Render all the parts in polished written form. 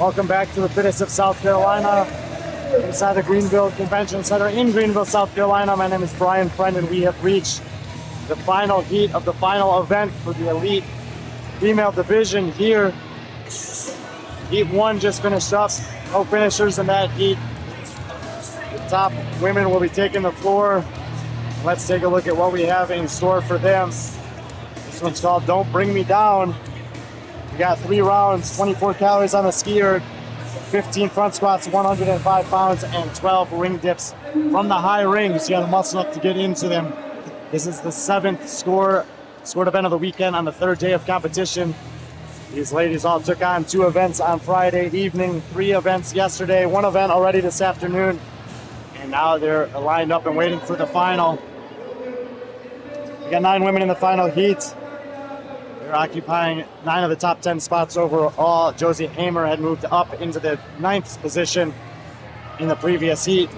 Welcome back to the Fittest of South Carolina, inside the Greenville Convention Center in Greenville, South Carolina. My name is B.Friendly, and we have reached the final heat of the final event for the elite female division here. Heat 1 just finished up. No finishers in that heat. The top women will be taking the floor. Let's take a look at what we have in store for them. This one's called Don't Bring Me Down. We got 3 rounds, 24 calories on the skier, 15 front squats, 105 pounds, and 12 ring dips from the high rings. You got to muscle up to get into them. This is the 7th scored event of the weekend on the 3rd day of competition. These ladies all took on 2 events on Friday evening, 3 events yesterday, 1 event already this afternoon, and now they're lined up and waiting for the final. We got 9 women in the final heat. They're occupying 9 of the top 10 spots overall. Josie Hamer had moved up into the 9th position in the previous heat.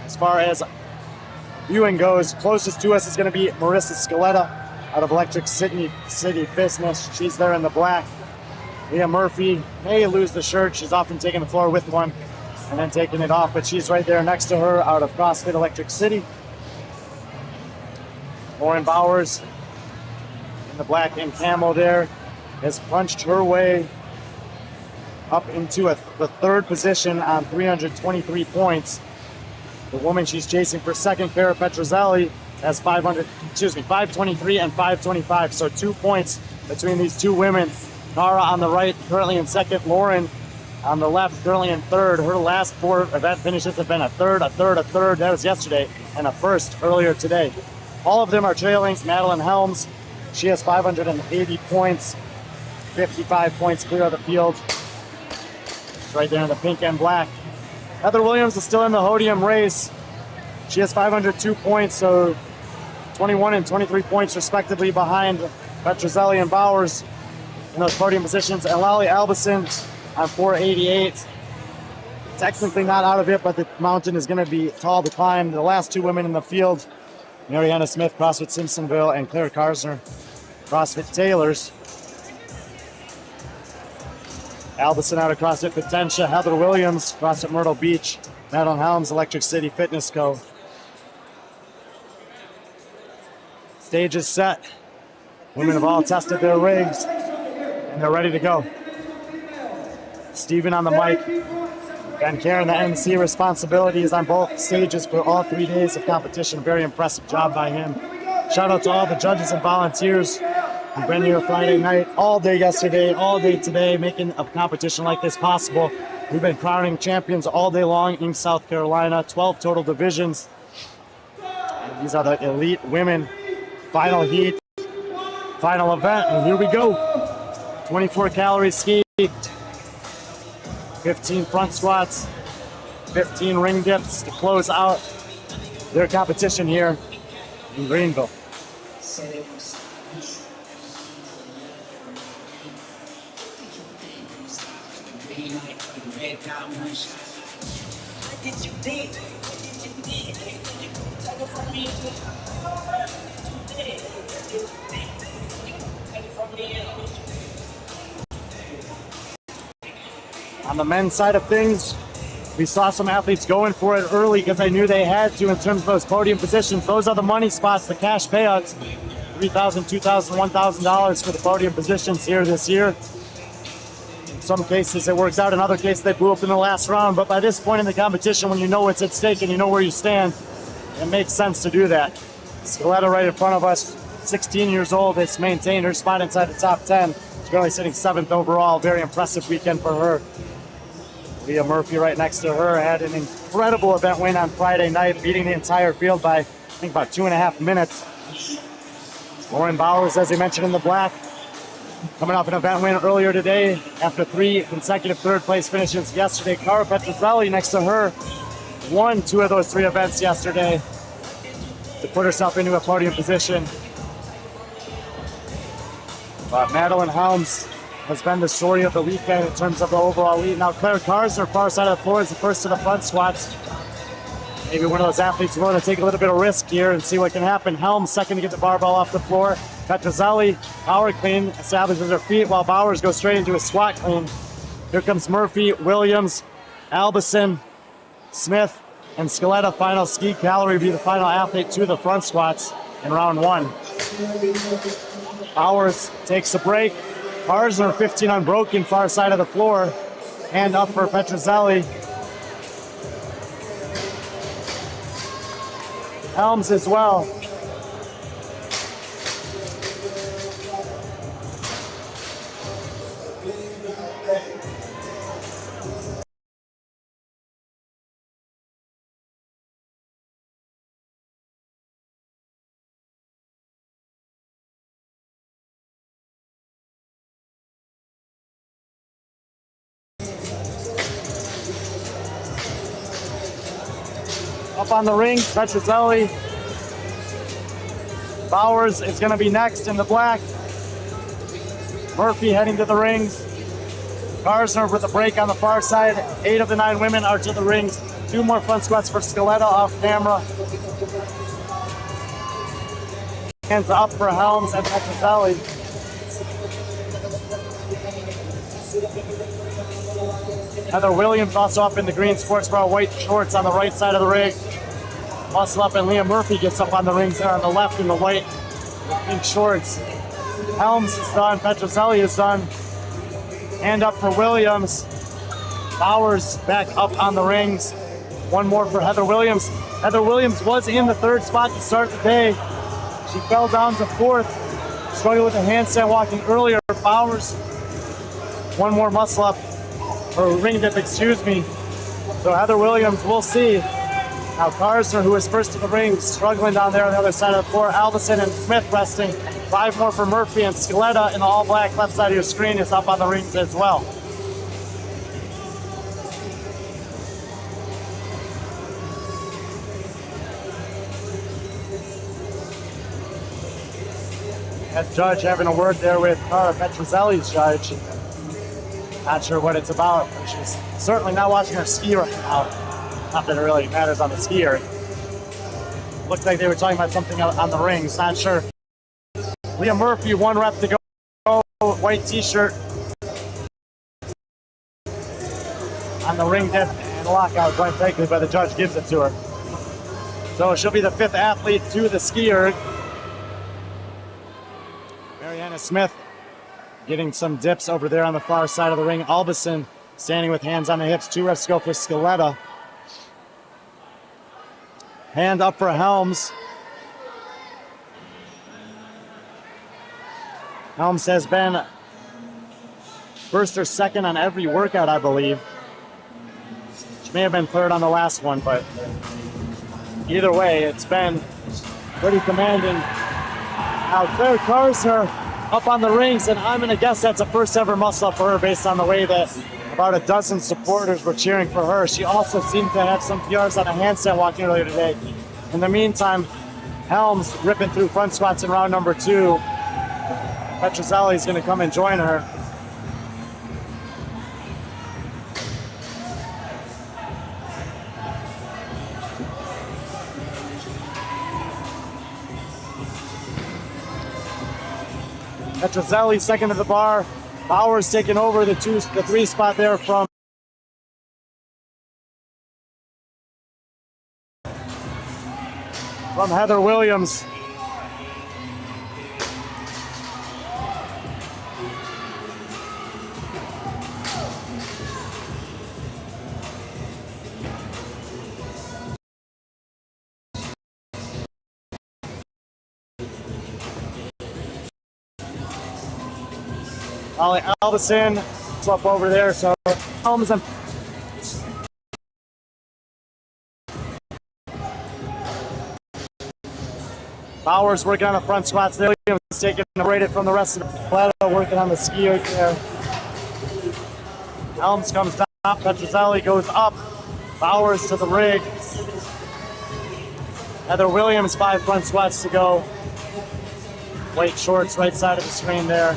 As far as viewing goes, closest to us is going to be Marissa Scaletta out of Electric City Fitness. She's there in the black. Leah Murphy may lose the shirt. She's often taking the floor with one and then taking it off, but she's right there next to her out of CrossFit Electric City. Lauren Bowers in the black and camo there has punched her way up into the 3rd position on 323 points. The woman she's chasing for second, Cara Petrozelli, has 523 and 525. So 2 points between these 2 women. Cara on the right, currently in 2nd. Lauren on the left, currently in 3rd. Her last 4 event finishes have been a 3rd, a 3rd, a 3rd. That was yesterday, and a 1st earlier today. All of them are trailing. Madeline Helms, she has 580 points, 55 points clear of the field. Right there in the pink and black. Heather Williams is still in the podium race. She has 502 points, so 21 and 23 points respectively behind Petrozelli and Bowers in those podium positions. And Lally Albison on 488. Technically not out of it, but the mountain is going to be tall to climb. The last 2 women in the field, Mariana Smith, CrossFit Simpsonville, and Claire Karsner, CrossFit Taylors. Albison out of CrossFit Potentia, Heather Williams, CrossFit Myrtle Beach, Madeline Helms, Electric City Fitness Co. Stage is set. Women have all tested their rigs, and they're ready to go. Stephen on the mic. Ben Karen, the MC, responsibilities on both stages for all 3 days of competition. Very impressive job by him. Shout out to all the judges and volunteers who've been here Friday night, all day yesterday, all day today, making a competition like this possible. We've been crowning champions all day long in South Carolina, 12 total divisions. And these are the elite women final heat, final event, and here we go. 24 calories ski. 15 front squats, 15 ring dips to close out their competition here in Greenville. On the men's side of things, we saw some athletes going for it early because I knew they had to in terms of those podium positions. Those are the money spots, the cash payouts, $3,000, $2,000, $1,000 for the podium positions here this year. In some cases it works out, in other cases they blew up in the last round, but by this point in the competition, when you know what's at stake and you know where you stand, it makes sense to do that. Scaletta right in front of us, 16 years old, has maintained her spot inside the top 10. She's currently sitting 7th overall. Very impressive weekend for her. Leah Murphy right next to her had an incredible event win on Friday night, beating the entire field by, I think, about 2.5 minutes. Lauren Bowers, as I mentioned, in the black, coming off an event win earlier today after 3 consecutive 3rd place finishes yesterday. Cara Petrozelli next to her won 2 of those 3 events yesterday to put herself into a podium position. But Madeline Helms has been the story of the weekend in terms of the overall lead. Now Claire Karsner, far side of the floor, is the first to the front squats. Maybe one of those athletes willing to take a little bit of risk here and see what can happen. Helms second to get the barbell off the floor. Petrozelli, power clean, establishes her feet while Bowers goes straight into a squat clean. Here comes Murphy, Williams, Albison, Smith, and Scaletta. Final ski. Calorie will be the final athlete to the front squats in round one. Bowers takes a break. Karsner 15 unbroken, far side of the floor. Hand up for Petrozelli. Helms as well. Up on the ring, Petrozelli. Bowers is going to be next in the black. Murphy heading to the rings. Karsner with a break on the far side. 8 of the 9 women are to the rings. 2 more front squats for Scaletta off camera. Hands up for Helms and Petrozelli. Heather Williams also up in the green sports bra, white shorts on the right side of the ring. Muscle up, and Leah Murphy gets up on the rings there on the left in the white pink shorts. Helms is done. Petrozelli is done. Hand up for Williams. Bowers back up on the rings. 1 more for Heather Williams. Heather Williams was in the 3rd spot to start the day. She fell down to 4th. Struggled with a handstand walking earlier. Bowers, 1 more muscle up, or ring dip, excuse me. So Heather Williams, we'll see. Now Karsner, who was first to the ring, struggling down there on the other side of the floor. Albison and Smith resting. 5 more for Murphy, and Scaletta in the all-black left side of your screen is up on the rings as well. That judge having a word there with Petrozelli's judge. Not sure what it's about. She's certainly not watching her ski right now. Not that it really matters on the skier. Looked like they were talking about something on the rings. Not sure. Leah Murphy, 1 rep to go. White t-shirt. On the ring dip and lockout, quite frankly, but the judge gives it to her. So she'll be the 5th athlete to the skier. Mariana Smith getting some dips over there on the far side of the ring. Albison standing with hands on the hips. 2 reps to go for Scaletta. Hand up for Helms. Helms has been 1st or 2nd on every workout, I believe. She may have been 3rd on the last one, but either way, it's been pretty commanding. Now Claire Karsner up on the rings, and I'm going to guess that's a first ever muscle up for her based on the way that about a dozen supporters were cheering for her. She also seemed to have some PRs on a handstand walking earlier today. In the meantime, Helms ripping through front squats in round number 2. Petrozelli is going to come and join her. Petrozelli 2nd to the bar. Bowers taking over the 3 spot there from Heather Williams. Ollie Albison up over there, so Helms and Bowers working on the front squats there. Williams taking a braided from the rest of the plateau, working on the ski right there. Helms comes down, Petrozelli goes up, Bowers to the rig. Heather Williams, 5 front squats to go. White shorts, right side of the screen there.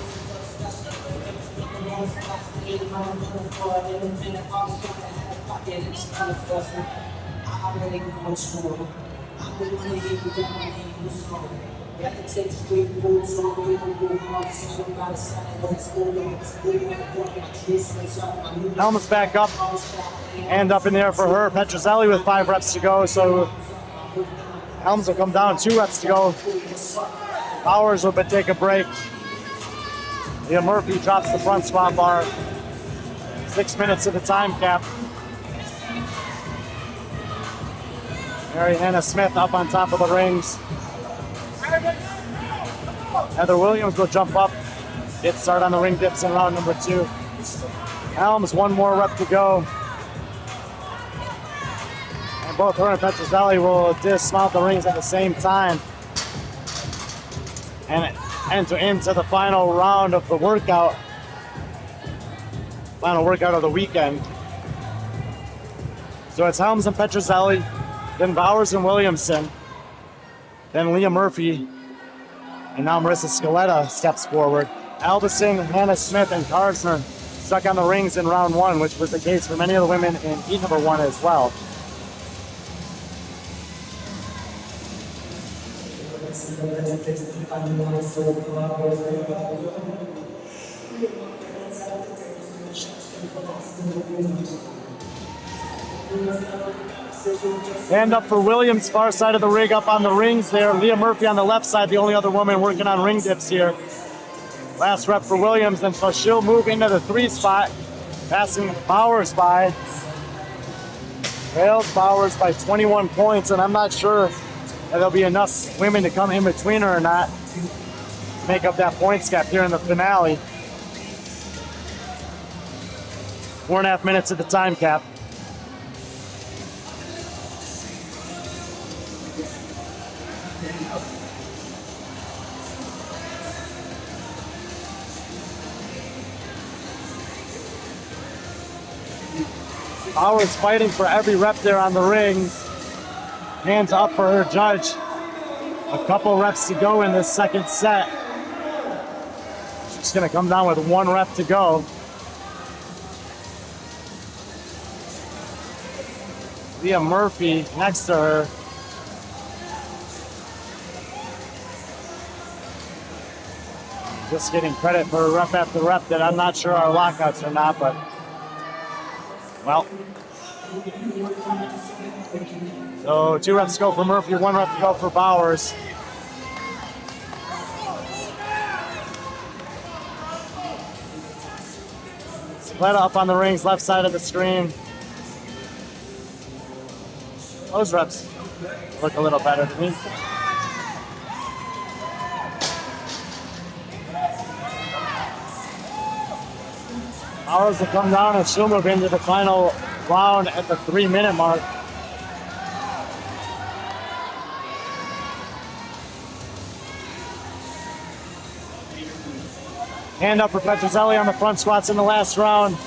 Helmets back up, hand up in the air for her. Petrozelli with 5 reps to go, so Helms will come down, 2 reps to go. Bowers will take a break. Leah Murphy drops the front squat bar. 6 minutes to the time cap. Mary Hannah Smith up on top of the rings. Heather Williams will jump up, get started on the ring dips in round number 2. Helms, 1 more rep to go. And both her and Petrozelli will dismount the rings at the same time and enter into the final round of the workout. Final workout of the weekend. So it's Helms and Petrozelli, then Bowers and Williamson, then Leah Murphy, and now Marissa Scaletta steps forward. Albison, Hannah Smith, and Karsner stuck on the rings in round 1, which was the case for many of the women in heat number 1 as well. Hand up for Williams, far side of the rig, up on the rings there. Leah Murphy on the left side, the only other woman working on ring dips here. Last rep for Williams, and so she'll move into the 3 spot, passing Bowers by. Trails Bowers by 21 points, and I'm not sure that there'll be enough women to come in between her or not to make up that points gap here in the finale. 4.5 minutes at the time cap. Bowers fighting for every rep there on the ring. Hands up for her judge. A couple reps to go in this second set. She's gonna come down with 1 rep to go. Leah Murphy next to her. Just getting credit for rep after rep that I'm not sure are lockouts or not, but well. So 2 reps to go for Murphy, 1 rep to go for Bowers. Scaletta up on the rings, left side of the screen. Those reps look a little better to me. Bowers will come down and she'll move into the final round at the 3-minute mark. Hand up for Petrozelli on the front squats in the last round.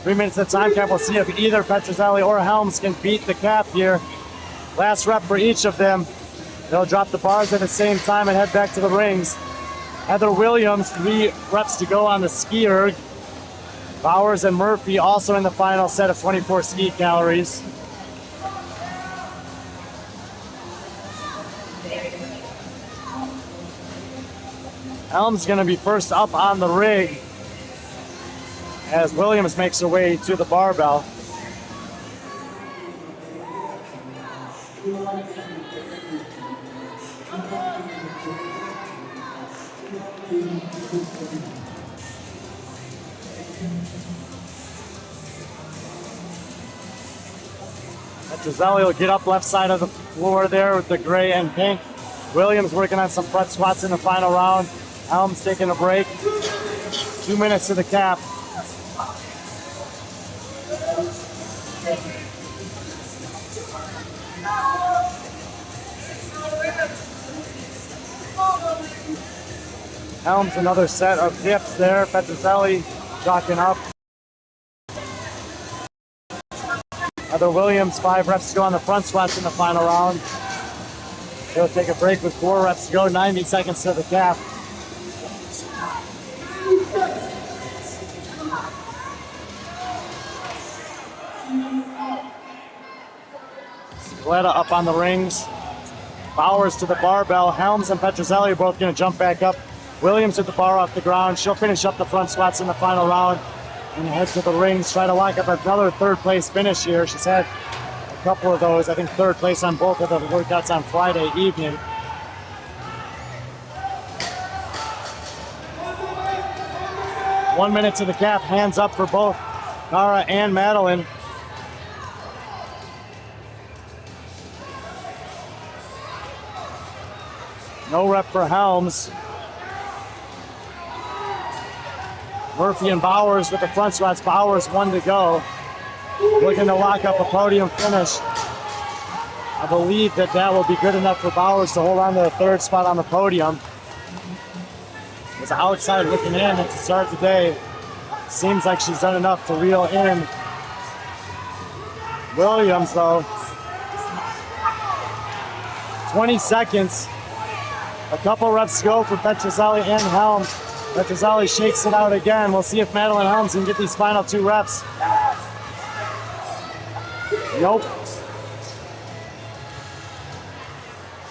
3 minutes of time cap. We'll see if either Petrozelli or Helms can beat the cap here. Last rep for each of them. They'll drop the bars at the same time and head back to the rings. Heather Williams, 3 reps to go on the ski erg. Bowers and Murphy also in the final set of 24 ski calories. Helms going to be first up on the rig as Williams makes her way to the barbell. Petrozelli will get up left side of the floor there with the gray and pink. Williams working on some front squats in the final round. Helms taking a break. 2 minutes to the cap. Helms another set of dips there. Petrozelli chalking up. Heather Williams, 5 reps to go on the front squats in the final round. She'll take a break with 4 reps to go, 90 seconds to the cap. Scaletta up on the rings. Bowers to the barbell. Helms and Petrozelli are both going to jump back up. Williams with the bar off the ground. She'll finish up the front squats in the final round and head to the rings, try to lock up another third place finish here. She's had a couple of those. I think third place on both of the workouts on Friday evening. One minute to the cap, hands up for both Cara and Madeline. No rep for Helms. Murphy and Bowers with the front squats. Bowers 1 to go. Looking to lock up a podium finish. I believe that will be good enough for Bowers to hold on to the third spot on the podium. Was outside looking in at the start of the day. Seems like she's done enough to reel in Williams though. 20 seconds. A couple reps to go for Petrozelli and Helms. Petrozelli shakes it out again. We'll see if Madeline Helms can get these final 2 reps. Nope.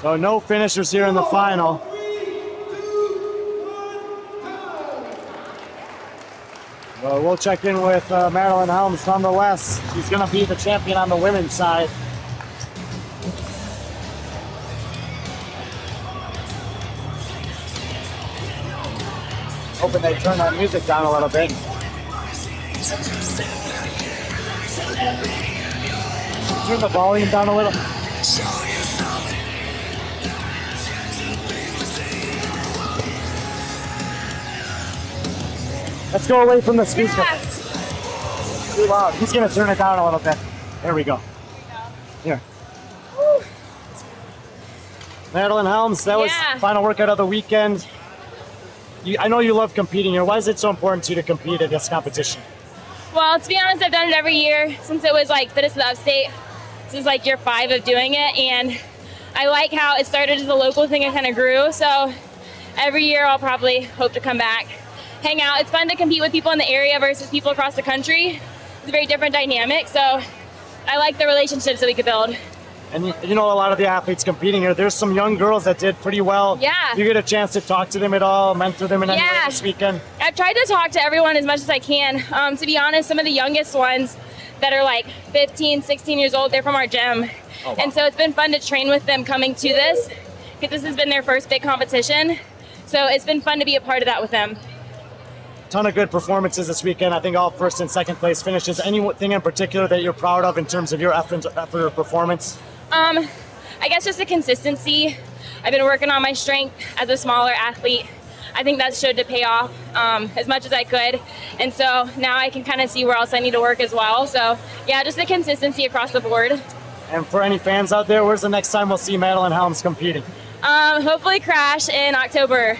So no finishers here in the final. Well, we'll check in with Madeline Helms nonetheless. She's going to be the champion on the women's side. Hoping they turn that music down a little bit. Turn the volume down a little. Let's go away from the speaker. Yes. Too loud. He's gonna turn it down a little bit. There we go. Here. Woo. Madeline Helms, that was final workout of the weekend. I know you love competing here. Why is it so important to you to compete at this competition? Well, to be honest, I've done it every year since it was like FITTEST of the Upstate. This is like year 5 of doing it, and I like how it started as a local thing and kind of grew. So every year I'll probably hope to come back, hang out. It's fun to compete with people in the area versus people across the country. It's a very different dynamic. So I like the relationships that we could build. And you know, a lot of the athletes competing here, there's some young girls that did pretty well. Yeah. You get a chance to talk to them at all, mentor them in any way this weekend? I've tried to talk to everyone as much as I can. To be honest, some of the youngest ones that are like 15, 16 years old, they're from our gym. Oh, wow. And so it's been fun to train with them coming to this, because this has been their first big competition. So it's been fun to be a part of that with them. Ton of good performances this weekend. I think all first and second place finishes. Anything in particular that you're proud of in terms of your effort or performance? I guess just the consistency. I've been working on my strength as a smaller athlete. I think that showed to pay off as much as I could. And so now I can kind of see where else I need to work as well. So yeah, just the consistency across the board. And for any fans out there, where's the next time we'll see Madeline Helms competing? Hopefully Crash in October.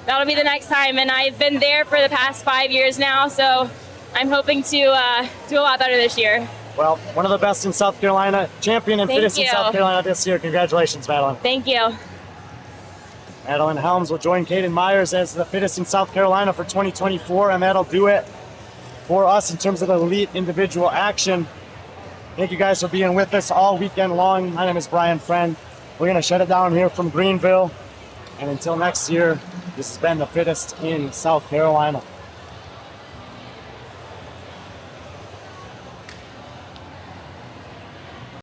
That'll be the next time. And I've been there for the past 5 years now. So I'm hoping to do a lot better this year. Well, one of the best in South Carolina, champion and FITTEST in South Carolina this year. Congratulations, Madeline. Thank you. Madeline Helms will join Kaden Myers as the FITTEST in South Carolina for 2024, and that'll do it for us in terms of the elite individual action. Thank you guys for being with us all weekend long. My name is Brian Friend. We're going to shut it down here from Greenville. And until next year, this has been the FITTEST in South Carolina.